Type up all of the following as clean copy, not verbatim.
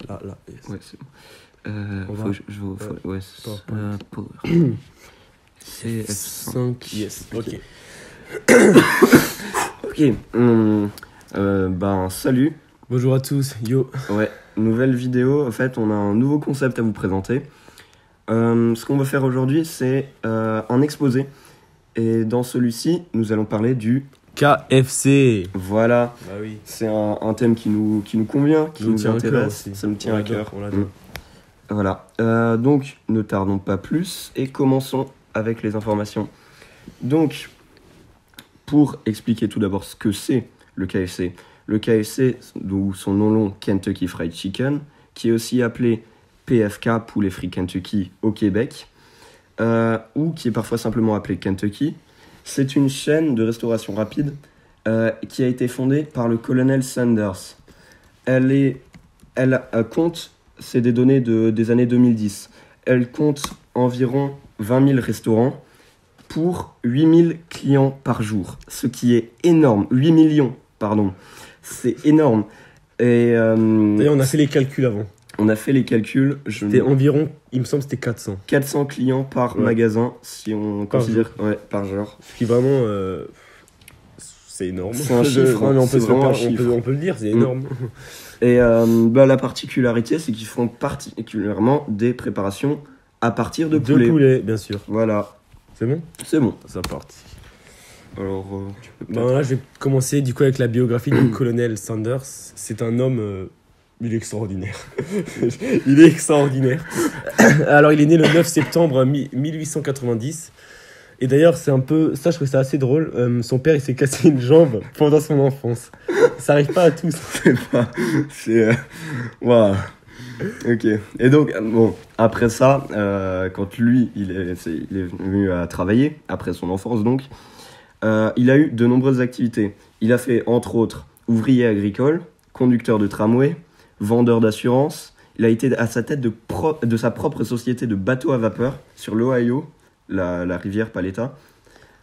Là. Yes. Ouais, c'est bon. Ouais, Power. C'est F5. Yes, ok. Ok. Salut. Bonjour à tous, yo. Ouais, nouvelle vidéo. En fait, on a un nouveau concept à vous présenter. Ce qu'on va faire aujourd'hui, c'est un exposé. Et dans celui-ci, nous allons parler du KFC. Voilà. Bah oui. C'est un thème qui nous convient, qui nous intéresse. Aussi. Ça me tient à cœur. On l'adore. Voilà. Donc, ne tardons pas plus et commençons avec les informations. Donc, pour expliquer tout d'abord ce que c'est le KFC. Le KFC, d'où son nom long Kentucky Fried Chicken, qui est aussi appelé PFK, Poulet Frit Kentucky au Québec, ou qui est parfois simplement appelé Kentucky. C'est une chaîne de restauration rapide qui a été fondée par le colonel Sanders. Elle compte, c'est des données des années 2010, elle compte environ 20 000 restaurants pour 8 000 clients par jour, ce qui est énorme. 8 millions, pardon. C'est énorme. Et, d'ailleurs, on a fait les calculs avant. On a fait les calculs. C'était environ, il me semble, c'était 400. 400 clients par magasin, si on considère par jour. Ce qui vraiment, c'est énorme. C'est un chiffre. On peut le dire, c'est énorme. Et la particularité, c'est qu'ils font particulièrement des préparations à partir de poulet. De poulet, bien sûr. Voilà. C'est bon ? C'est bon. C'est parti. Alors, tu peux là, je vais commencer du coup avec la biographie du colonel Sanders. C'est un homme, il est extraordinaire. Il est extraordinaire. Alors, il est né le 9 septembre 1890. Et d'ailleurs, c'est un peu, ça je trouve ça assez drôle. Son père, il s'est cassé une jambe pendant son enfance. Ça arrive pas à tous. Waouh. Ok. Et donc, bon, après ça, quand lui, il est venu à travailler, après son enfance donc, il a eu de nombreuses activités. Il a fait, entre autres, ouvrier agricole, conducteur de tramway, vendeur d'assurance. Il a été à sa tête de sa propre société de bateaux à vapeur sur l'Ohio, la rivière Paletta.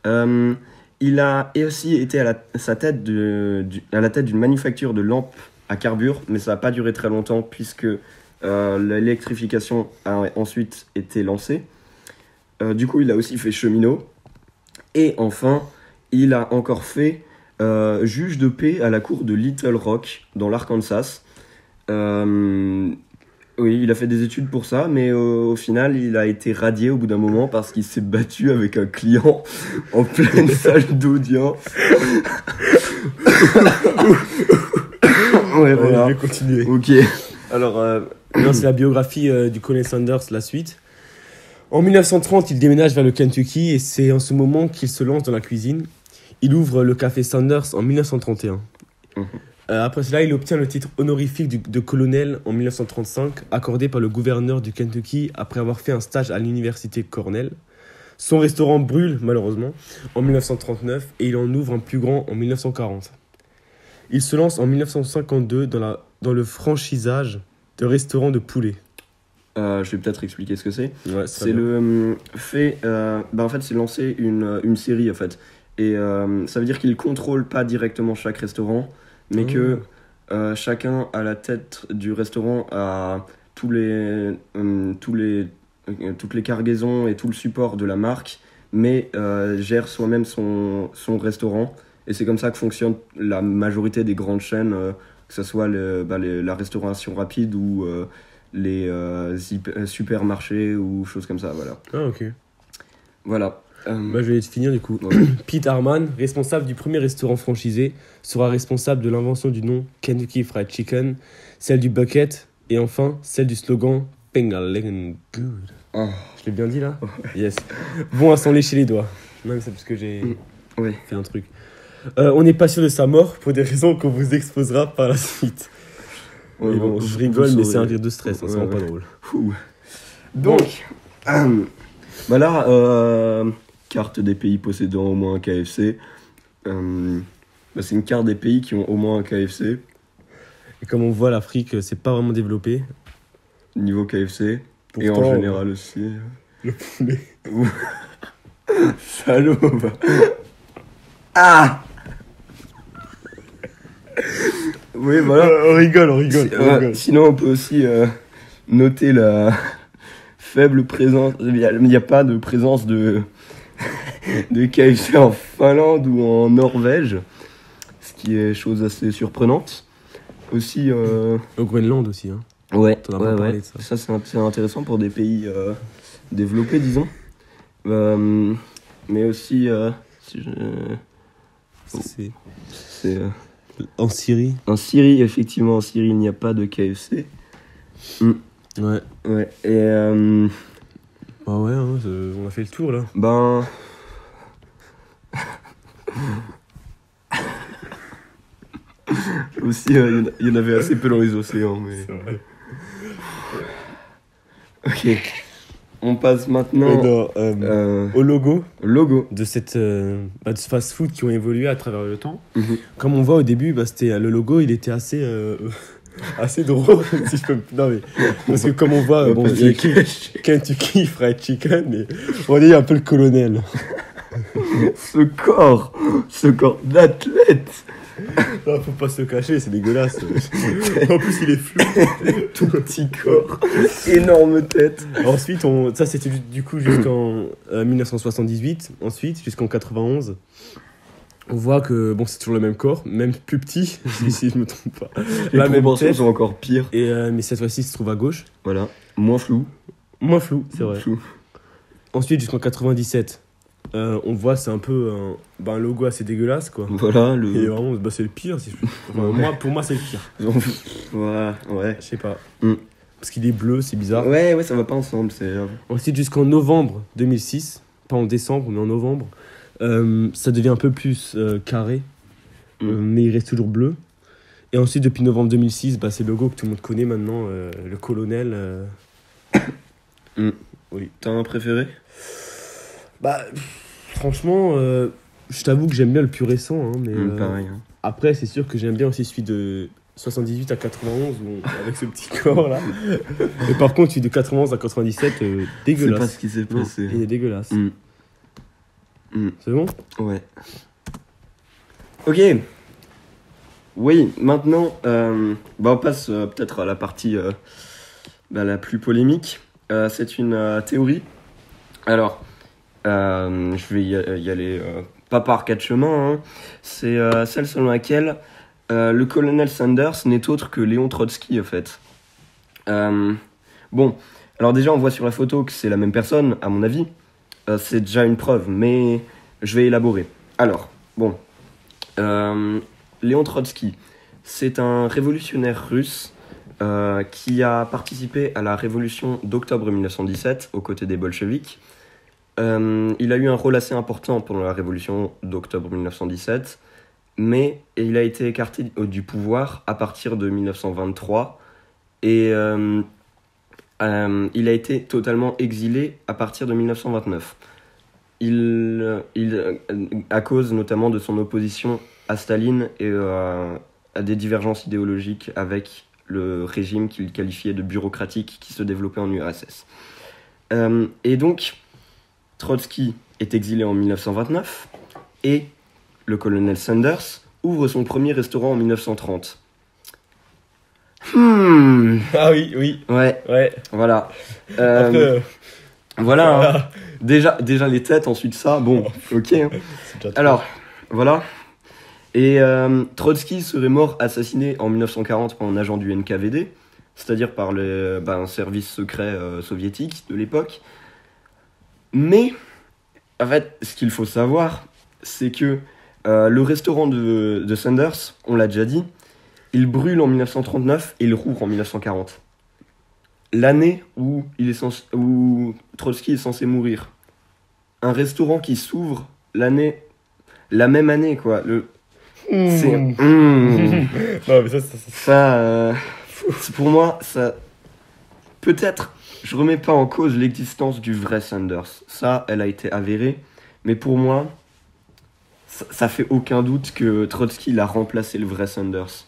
Il a aussi été à la tête d'une manufacture de lampes à carbure, mais ça n'a pas duré très longtemps puisque l'électrification a ensuite été lancée. Du coup, il a aussi fait cheminot. Et enfin, il a encore fait juge de paix à la cour de Little Rock, dans l'Arkansas. Oui, il a fait des études pour ça, mais au final, il a été radié au bout d'un moment parce qu'il s'est battu avec un client en pleine salle d'audience. Ouais, voilà. Je vais continuer. Ok. Alors, c'est la biographie du colonel Sanders, la suite. En 1930, il déménage vers le Kentucky et c'est en ce moment qu'il se lance dans la cuisine. Il ouvre le café Sanders en 1931. Après cela, il obtient le titre honorifique de colonel en 1935, accordé par le gouverneur du Kentucky après avoir fait un stage à l'université Cornell. Son restaurant brûle, malheureusement, en 1939 et il en ouvre un plus grand en 1940. Il se lance en 1952 dans le franchisage de restaurants de poulet. Je vais peut-être expliquer ce que c'est. Ouais, c'est en fait, c'est lancer une série, en fait. Et ça veut dire qu'il ne contrôle pas directement chaque restaurant, mais que chacun à la tête du restaurant a toutes les cargaisons et tout le support de la marque, mais gère soi-même son restaurant. Et c'est comme ça que fonctionne la majorité des grandes chaînes, que ce soit la restauration rapide ou les supermarchés ou choses comme ça. Voilà. Ah, ok. Voilà. Je vais finir du coup. Pete Harman, responsable du premier restaurant franchisé, sera responsable de l'invention du nom Kentucky Fried Chicken, celle du bucket et enfin celle du slogan Pengaling Good. Oh. Je l'ai bien dit là ? Yes. Bon à s'en lécher les doigts. Non, mais c'est parce que j'ai fait un truc. On n'est pas sûr de sa mort pour des raisons qu'on vous exposera par la suite. Ouais, bon, je rigole, mais c'est un rire de stress, c'est vraiment pas drôle. Donc, carte des pays possédant au moins un KFC. C'est une carte des pays qui ont au moins un KFC. Et comme on voit, l'Afrique, c'est pas vraiment développé. Niveau KFC. Pourtant, et en général aussi. Le poulet. Salaud. Ah. Oui, voilà. On rigole, on rigole. Sinon, on peut aussi noter la faible présence. Il n'y a pas de présence de KFC en Finlande ou en Norvège, ce qui est chose assez surprenante. Aussi. Au Groenland aussi, hein. Ouais, T'en as pas parlé de ça. Ça c'est intéressant pour des pays développés, disons. Mais aussi, si je... C'est en Syrie. En Syrie, effectivement, en Syrie, il n'y a pas de KFC. Ouais. Ouais, et... Bah ouais, hein, on a fait le tour, là. Ben... Aussi, il y en avait assez peu dans les océans, mais... C'est vrai. Ok. On passe maintenant au logo logo. de de ce fast-food qui ont évolué à travers le temps. Mhm. Comme on voit au début, c'était le logo, il était assez assez drôle, si je peux. Non mais parce que comme on voit, bon, il y a Kentucky Fried Chicken, mais on est un peu le colonel. Ce corps d'athlète. Non, faut pas se le cacher, c'est dégueulasse. En plus, il est flou. Tout petit corps, énorme tête. Ensuite, ça c'était du coup jusqu'en 1978. Ensuite, jusqu'en 91. On voit que bon, c'est toujours le même corps, même plus petit, si je me trompe pas. Les La même proportions tête. sont encore pires. Et mais cette fois-ci, il se trouve à gauche. Voilà, moins flou. Moins flou, c'est vrai. Flou. Ensuite, jusqu'en 97, on voit c'est un peu un logo assez dégueulasse, quoi. Voilà, Et vraiment, c'est le pire. Si pour moi, c'est le pire. Voilà, ouais. Je sais pas. Mm. Parce qu'il est bleu, c'est bizarre. Ouais, ça va pas ensemble, c'est... Ensuite, jusqu'en novembre 2006, pas en décembre, mais en novembre, ça devient un peu plus carré, mais il reste toujours bleu. Et ensuite, depuis novembre 2006, c'est le logo que tout le monde connaît maintenant, le colonel. Oui. T'as un préféré? Bah, franchement, je t'avoue que j'aime bien le plus récent, hein, mais Pareil. Hein. après, c'est sûr que j'aime bien aussi celui de 78 à 91, avec ce petit corps là. Et par contre, celui de 91 à 97, dégueulasse. C'est pas ce qui s'est passé. Non, il est dégueulasse. C'est bon? Ouais. Ok. Oui, maintenant, on passe peut-être à la partie la plus polémique. C'est une théorie. Alors, je vais y aller pas par quatre chemins. Hein. C'est celle selon laquelle le colonel Sanders n'est autre que Léon Trotsky, en fait. Bon, alors déjà, on voit sur la photo que c'est la même personne, à mon avis. C'est déjà une preuve, mais je vais élaborer. Alors, bon, Léon Trotsky, c'est un révolutionnaire russe qui a participé à la révolution d'octobre 1917 aux côtés des bolcheviks. Il a eu un rôle assez important pendant la révolution d'octobre 1917, mais il a été écarté du pouvoir à partir de 1923 et il a été totalement exilé à partir de 1929. À cause notamment de son opposition à Staline et à des divergences idéologiques avec le régime qu'il qualifiait de bureaucratique qui se développait en URSS. Et donc, Trotsky est exilé en 1929 et le colonel Sanders ouvre son premier restaurant en 1930. Ah oui. Ouais. Voilà. Après, voilà. Hein. Déjà les têtes, ensuite ça. Bon, ok. Hein. Alors, voilà. Et Trotsky serait mort assassiné en 1940 par un agent du NKVD, c'est-à-dire par un service secret soviétique de l'époque. Mais, en fait, ce qu'il faut savoir, c'est que le restaurant de Sanders, on l'a déjà dit, il brûle en 1939 et il rouvre en 1940. L'année où Trotsky est censé mourir. Un restaurant qui s'ouvre la même année, quoi. C'est... non, mais ça... pour moi, ça... Peut-être, je remets pas en cause l'existence du vrai Sanders. Ça, elle a été avérée. Mais pour moi, ça fait aucun doute que Trotsky l'a remplacé le vrai Sanders.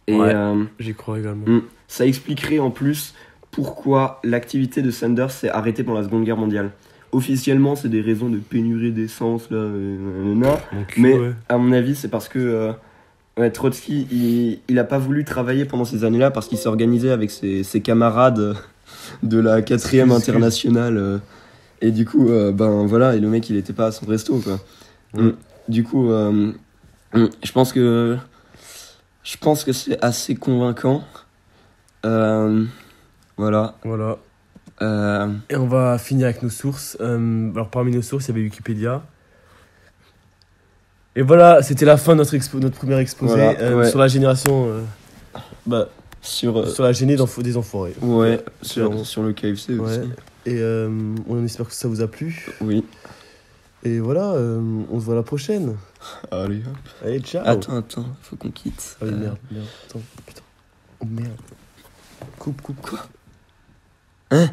Et ouais, j'y crois également. Ça expliquerait en plus pourquoi l'activité de Sanders s'est arrêtée pendant la Seconde Guerre mondiale. Officiellement, c'est des raisons de pénurie d'essence, là, mais ouais. À mon avis, c'est parce que Ouais, Trotsky, il a pas voulu travailler pendant ces années-là parce qu'il s'est organisé avec ses camarades de la 4e Excuse. internationale. Et du coup, ben voilà, et le mec, il était pas à son resto, quoi. Du coup, je pense que c'est assez convaincant. Voilà. Voilà. Euh, Et on va finir avec nos sources. Alors, parmi nos sources, il y avait Wikipédia. Et voilà, c'était la fin de notre premier exposé Voilà, ouais. sur la génération. sur, Sur la génie des enfoirés. ouais, Clairement. sur le KFC Ouais. aussi. Et on espère que ça vous a plu. Oui. Et voilà, on se voit la prochaine. Allez, hop. Allez, ciao. Attends, faut qu'on quitte. Ah oui, merde. Attends, putain. Oh merde. Coupe. Quoi? Hein?